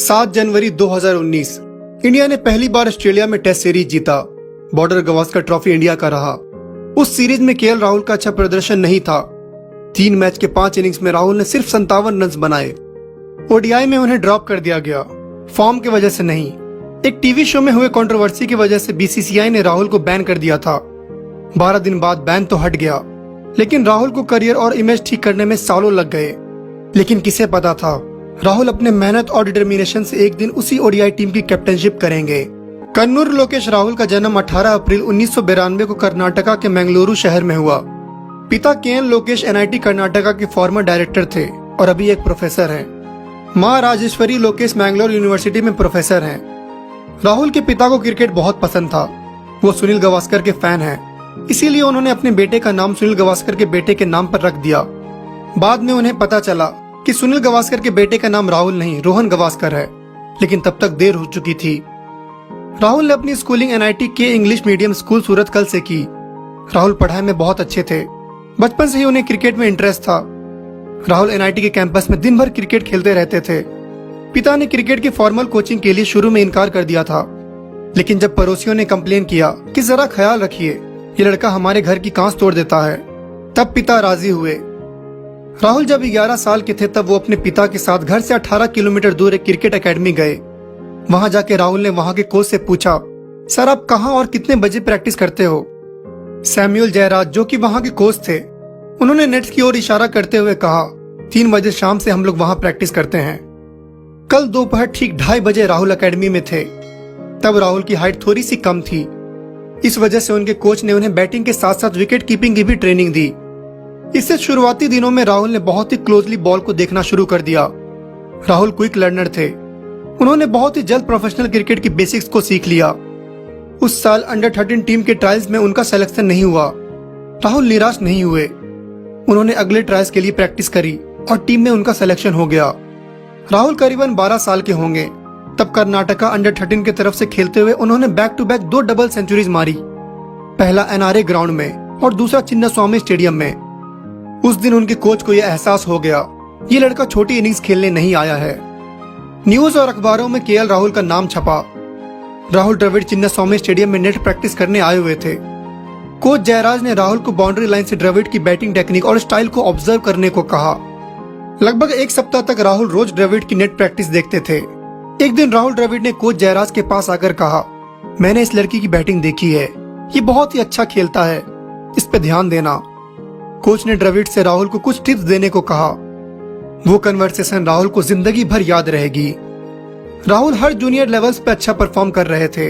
7 जनवरी 2019 India ने पहली बार Australia में टेस्ट सीरीज जीता। बॉर्डर गवास्कर ट्रॉफी इंडिया का रहा। उस सीरीज में केएल राहुल का अच्छा प्रदर्शन नहीं था। 3 मैच के 5 इनिंग्स में राहुल ने सिर्फ 57 रन बनाए। ओडीआई में उन्हें ड्रॉप कर दिया गया, फॉर्म की वजह से नहीं। एक टीवी शो में हुए कंट्रोवर्सी की वजह से बीसीसीआई ने राहुल को बैन कर दिया था। 12 दिन बाद बैन तो हट गया, लेकिन राहुल को करियर और इमेज ठीक करने में सालों लग गए। लेकिन किसे पता था राहुल अपने मेहनत और डिटर्मिनेशन से एक दिन उसी ओडीआई टीम की कैप्टनशिप करेंगे। कन्नूर लोकेश राहुल का जन्म 18 अप्रैल 1992 को कर्नाटका के मंगलुरु शहर में हुआ। पिता केएन लोकेश एनआईटी कर्नाटका के फॉर्मर डायरेक्टर थे और अभी एक प्रोफेसर हैं। मां राजेश्वरी लोकेश मैंगलोर यूनिवर्सिटी में प्रोफेसर हैं। राहुल के पिता को क्रिकेट बहुत पसंद था। वो सुनील गावस्कर के फैन हैं, इसीलिए उन्होंने अपने बेटे का नाम सुनील गावस्कर के बेटे के नाम पर रख दिया। बाद में उन्हें पता चला कि सुनील गावस्कर के बेटे का नाम राहुल नहीं रोहन गावस्कर है, लेकिन तब तक देर हो चुकी थी। राहुल ने अपनी स्कूलिंग एनआईटी के इंग्लिश मीडियम स्कूल सूरतकल से की। राहुल पढ़ाई में बहुत अच्छे थे। बचपन से ही उन्हें क्रिकेट में इंटरेस्ट था। राहुल एनआईटी के कैंपस में दिन भर क्रिकेट खेलते रहते थे। पिता ने क्रिकेट की फॉर्मल कोचिंग के लिए शुरू में इनकार कर दिया था, लेकिन जब पड़ोसियों ने कंप्लेन किया कि जरा ख्याल रखिए, ये लड़का हमारे घर की कांच तोड़ देता है, तब पिता राजी हुए। राहुल जब 11 साल के थे तब वो अपने पिता के साथ घर से 18 किलोमीटर दूर एक क्रिकेट एकेडमी गए। वहां जाके राहुल ने वहां के कोच से पूछा, सर आप कहां और कितने बजे प्रैक्टिस करते हो? सैमुअल जयराज जो कि वहां के कोच थे, उन्होंने नेट्स की ओर इशारा करते हुए कहा, 3 बजे शाम से हम लोग वहां प्रैक्टिस करते हैं। कल दोपहर ठीक 2:30 बजे राहुल एकेडमी में थे। तब राहुल की हाइट थोड़ी सी कम थी। इस वजह से उनके कोच ने उन्हें बैटिंग के साथ साथ विकेट कीपिंग की भी ट्रेनिंग दी। इससे शुरुआती दिनों में राहुल ने बहुत ही क्लोजली बॉल को देखना शुरू कर दिया। राहुल क्विक लर्नर थे। उन्होंने बहुत ही जल्द प्रोफेशनल क्रिकेट की बेसिक्स को सीख लिया। उस साल अंडर 13 टीम के ट्रायल्स में उनका सिलेक्शन नहीं हुआ। राहुल निराश नहीं हुए। उन्होंने अगले ट्रायल्स के लिए प्रैक्टिस करी और टीम में उनका सिलेक्शन हो गया। राहुल करीबन 12 साल के होंगे तब कर्नाटका अंडर 13 की तरफ से खेलते हुए उन्होंने back to back 2 double centuries मारी। पहला एनआरए ग्राउंड में और दूसरा चिन्नास्वामी स्टेडियम में। उस दिन उनके कोच को यह एहसास हो गया, ये लड़का छोटी इनिंग्स खेलने नहीं आया है। न्यूज और अखबारों में केएल राहुल का नाम छपा। राहुल द्रविड़ चिन्नास्वामी स्टेडियम में नेट प्रैक्टिस करने आए हुए थे। कोच जयराज ने राहुल को बाउंड्री लाइन से द्रविड़ की बैटिंग टेक्निक और स्टाइल को ऑब्जर्व करने को कहा। लगभग 1 सप्ताह तक राहुल रोज द्रविड़ की नेट प्रैक्टिस देखते थे। एक दिन राहुल द्रविड़ ने कोच जयराज के पास आकर कहा, मैंने इस लड़की की बैटिंग देखी है, ये बहुत ही अच्छा खेलता है, इस पे ध्यान देना। कोच ने द्रविड़ से राहुल को कुछ टिप्स देने को कहा। वो कन्वर्सेशन राहुल को जिंदगी भर याद रहेगी। राहुल हर जूनियर लेवल्स पे अच्छा परफॉर्म कर रहे थे।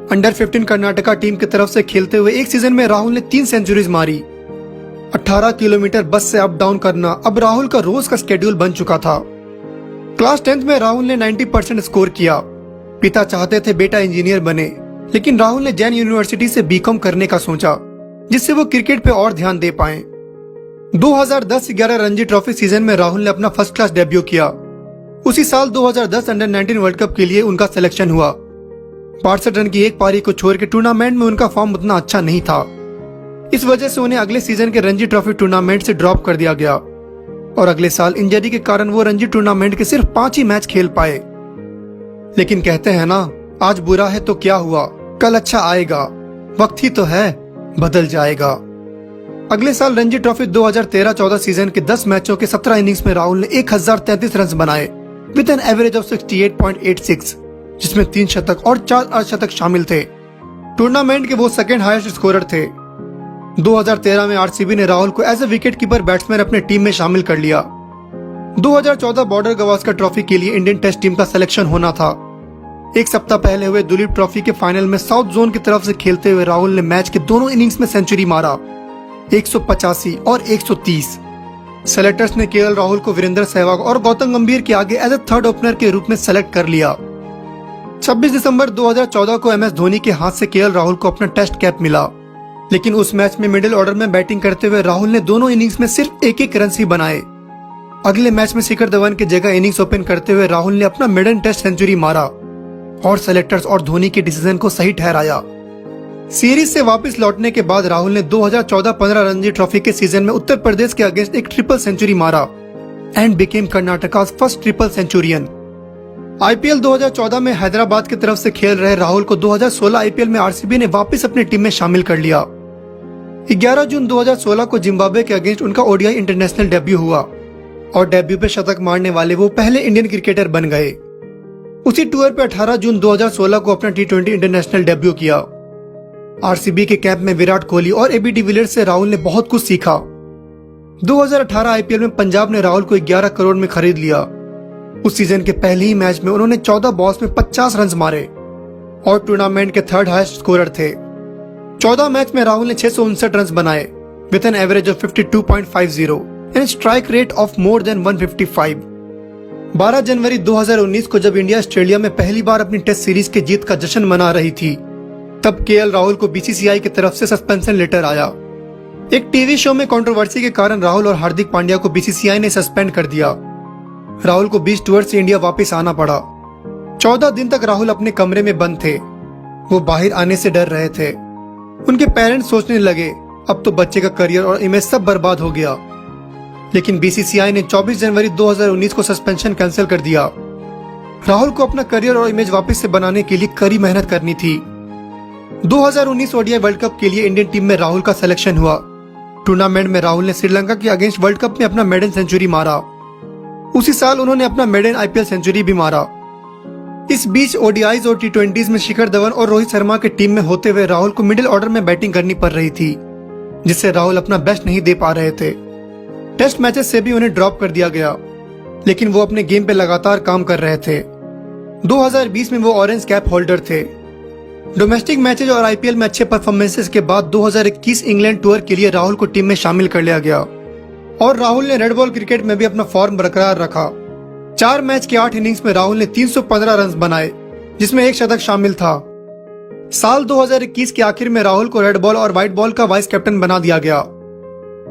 अंडर 15 कर्नाटका टीम की तरफ से खेलते हुए एक सीजन में राहुल ने 3 सेंचुरीज मारी। 18 किलोमीटर बस से अप डाउन करना अब राहुल का रोज का स्केड्यूल बन चुका था। क्लास 10th में राहुल ने 90% स्कोर किया। पिता चाहते थे बेटा इंजीनियर बने, लेकिन राहुल ने जैन यूनिवर्सिटी से बीकॉम करने का सोचा, जिससे वो क्रिकेट पे और ध्यान दे पाए। 2010-11 रणजी ट्रॉफी सीजन में राहुल ने अपना फर्स्ट क्लास डेब्यू किया। उसी साल 2010 अंडर 19 वर्ल्ड कप के लिए उनका सिलेक्शन हुआ। 62 रन की एक पारी को छोड़ के टूर्नामेंट में उनका फॉर्म उतना अच्छा नहीं था। इस वजह से उन्हें अगले सीजन के रणजी ट्रॉफी टूर्नामेंट से ड्रॉप कर दिया गया और अगले साल इंजरी के कारण वो रणजी टूर्नामेंट के सिर्फ 5 ही मैच खेल पाए। लेकिन कहते हैं ना, आज बुरा है तो क्या हुआ, कल अच्छा आएगा। वक्त ही तो है, बदल जाएगा। अगले साल रणजी ट्रॉफी 2013-14 सीजन के 10 मैचों के 17 इनिंग्स में राहुल ने 1033 रन बनाए विद एन एवरेज ऑफ 68.86, जिसमें 3 शतक और 4 अर्धशतक शामिल थे। टूर्नामेंट के वो सेकंड हाईएस्ट स्कोरर थे। 2013 में आरसीबी ने राहुल को as a wicket keeper batsman अपने टीम में शामिल कर लिया। 2014 बॉर्डर गवास्कर ट्रॉफी के लिए इंडियन टेस्ट टीम का सिलेक्शन होना था। एक सप्ताह पहले हुए दुलीप ट्रॉफी के फाइनल में साउथ जोन की तरफ से खेलते हुए राहुल ने मैच के दोनों इनिंग्स में सेंचुरी मारा, 185 और 130। सेलेक्टर्स ने केएल राहुल को वीरेंद्र सहवाग और गौतम गंभीर के आगे एज ए थर्ड ओपनर के रूप में सेलेक्ट कर लिया। 26 दिसंबर 2014 को एमएस धोनी के हाथ से केएल राहुल को अपना टेस्ट कैप मिला, लेकिन उस मैच में मिडिल ऑर्डर में बैटिंग करते हुए राहुल ने दोनों इनिंग्स में सिर्फ एक रन ही बनाए। अगले मैच में शिखर धवन की जगह इनिंग्स ओपन करते हुए राहुल ने अपना मिडन टेस्ट सेंचुरी मारा और सेलेक्टर्स और धोनी के डिसीजन को सही ठहराया। सीरीज से वापस लौटने के बाद राहुल ने 2014-15 रणजी ट्रॉफी के सीजन में उत्तर प्रदेश के अगेंस्ट एक ट्रिपल सेंचुरी मारा and became Karnataka's first triple Centurion. IPL 2014 में हैदराबाद की तरफ से खेल रहे राहुल को 2016 आईपीएल में आरसीबी ने वापस अपनी टीम में शामिल कर लिया। 11 जून 2016 को जिम्बाब्वे के अगेंस्ट उनका ओडीआई इंटरनेशनल डेब्यू हुआ और डेब्यू पे शतक मारने वाले वो पहले इंडियन क्रिकेटर बन गए। उसी टूर पे 18 जून 2016 को अपना टी20 इंटरनेशनल डेब्यू किया। आरसीबी के कैंप में विराट कोहली और एबी डिविलियर्स से राहुल ने बहुत कुछ सीखा। 2018 आईपीएल में पंजाब ने राहुल को 11 करोड़ में खरीद लिया। उस सीजन के पहले ही मैच में उन्होंने 14 बॉल्स में 50 रन मारे और टूर्नामेंट के थर्ड हाईएस्ट स्कोरर थे। 14 मैच में राहुल ने 659 रन बनाए with an average of 52.50 and strike rate of more than 155। 12 जनवरी 2019 को जब इंडिया ऑस्ट्रेलिया में पहली बार अपनी टेस्ट सीरीज की जीत का जश्न मना रही थी, तब केएल राहुल को बीसीसीआई की तरफ से सस्पेंशन लेटर आया। एक टीवी शो में कंट्रोवर्सी के कारण राहुल और हार्दिक पांड्या को बीसीसीआई ने सस्पेंड कर दिया। राहुल को 20 टूर से इंडिया वापस आना पड़ा। 14 दिन तक राहुल अपने कमरे में बंद थे। वो बाहर आने से डर रहे थे। उनके पेरेंट्स सोचने लगे अब तो बच्चे का करियर और इमेज सब बर्बाद हो गया। लेकिन बीसीसीआई ने 24 जनवरी 2019 को सस्पेंशन कैंसिल कर दिया। राहुल को अपना करियर और इमेज वापस से बनाने के लिए कड़ी मेहनत करनी थी। 2019 ओडीआई वर्ल्ड कप के लिए इंडियन टीम में राहुल का सिलेक्शन हुआ। टूर्नामेंट में राहुल ने श्रीलंका के अगेंस्ट वर्ल्ड कप में अपना मेडन सेंचुरी मारा। उसी साल उन्होंने अपना मेडन आईपीएल सेंचुरी भी मारा। इस बीच ओडीआईज और टी20 में शिखर धवन और रोहित शर्मा के टीम में होते हुए राहुल को मिडिल ऑर्डर में बैटिंग करनी पड़ रही थी, जिससे राहुल अपना बेस्ट नहीं दे पा रहे थे। टेस्ट मैचेस से भी उन्हें ड्रॉप कर दिया गया, लेकिन वो अपने गेम पे लगातार काम कर रहे थे। 2020 में वो ऑरेंज कैप होल्डर थे। डोमेस्टिक मैचेज और आईपीएल में अच्छे परफॉर्मेंसेस के बाद 2021 इंग्लैंड टूर के लिए राहुल को टीम में शामिल कर लिया गया और राहुल ने रेड बॉल क्रिकेट में भी अपना फॉर्म बरकरार रखा। 4 मैच के 8 इनिंग्स में राहुल ने 315 रन बनाए, जिसमें एक शतक शामिल था। साल 2021 के आखिर में राहुल को रेड बॉल और व्हाइट बॉल का वाइस कैप्टन बना दिया गया।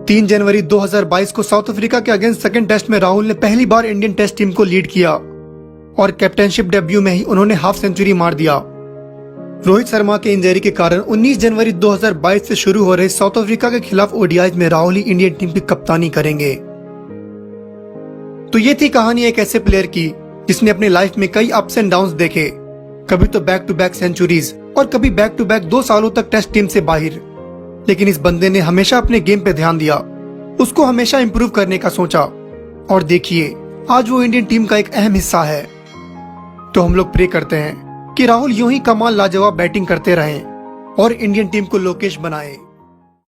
3 जनवरी 2022 को साउथ अफ्रीका के अगेंस्ट सेकंड टेस्ट में राहुल ने पहली बार इंडियन टेस्ट टीम को लीड किया और कैप्टनशिप डेब्यू में ही उन्होंने हाफ सेंचुरी मार दिया। रोहित शर्मा के इंजरी के कारण 19 जनवरी 2022 से शुरू हो रहे साउथ अफ्रीका के खिलाफ ओडीआईज में राहुल ही इंडियन टीम की कप्तानी करेंगे। तो ये थी कहानी एक ऐसे प्लेयर की जिसने अपनी लाइफ में कई अप्स एंड डाउन्स देखे। कभी तो बैक टू बैक सेंचुरीज और कभी बैक टू बैक 2 सालों तक टेस्ट टीम से बाहर। लेकिन इस बंदे ने हमेशा अपने गेम पे ध्यान दिया, उसको हमेशा इंप्रूव करने का सोचा और देखिए आज वो इंडियन टीम का एक अहम हिस्सा है। तो हम लोग प्रे करते हैं कि राहुल यूं ही कमाल लाजवाब बैटिंग करते रहें और इंडियन टीम को लोकेश बनाए।